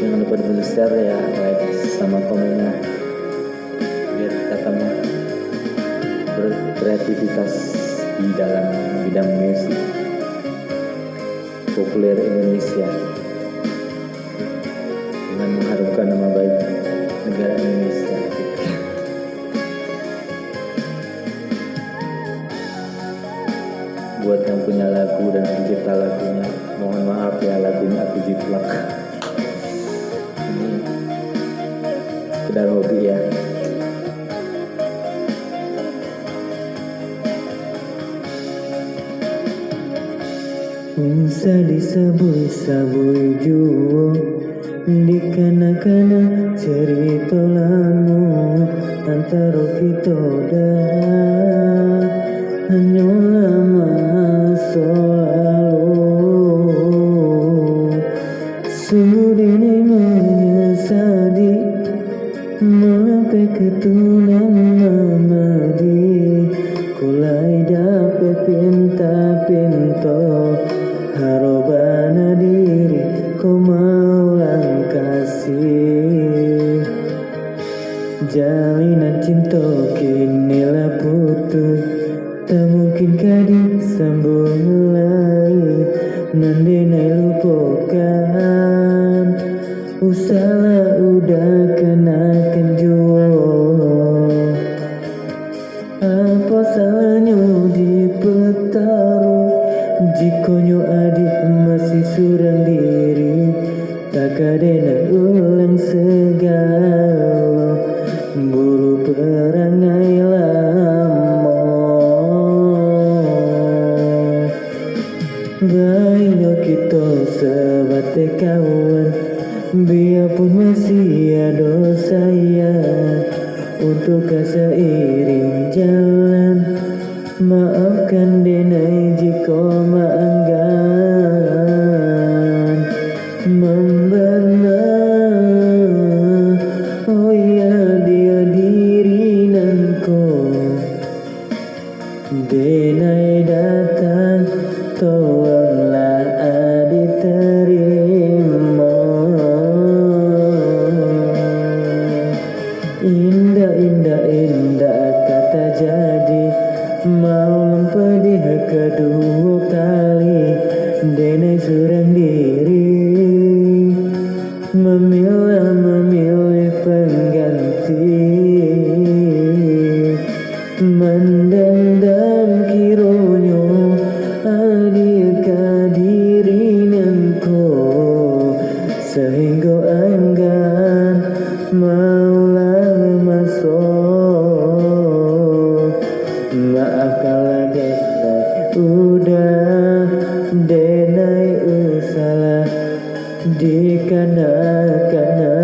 Jangan lupa di share ya, like sama komennya, biar kita tambah berkreativitas di dalam bidang musik populer Indonesia dengan mengharumkan nama baik negara Indonesia. Buat yang punya lagu dan pencipta lagunya, mohon maaf ya, lagunya aku jiplak. Ini sekedar hobi ya. Usah disabui-sabui juwo, dikana-kana cerita lamu antara kita dah hanya lama selalu. Sudene menyesali sampai ketunan mamadi, kulai dapat pinta-pinta harobana diri kau maulang kasih. Jalinan cinta kinilah putus, tak mungkin kadi sambung lagi. Nandinai lupakan, usahlah udah kenakan jua. Apa salahnya dipertaruh, jikonyo adik masih surang diri. Tak kadena ulang segala, buru perangai lama. Baiknya kita sebagai kawan, biarpun masih ada saya untuk seiring jalan. Maafkan denai jika maanggan membela. Oh ya, dia diri nanko denai datang, tolonglah adik terima. Indah kata jadi, malam pedih kedua kali. Denai surang diri, memilih pengganti. Mendendam kironyo adik diri nanko, sehingga enggan maulah masuk. Maaf kalau denai udah, denai salah dikana-kana.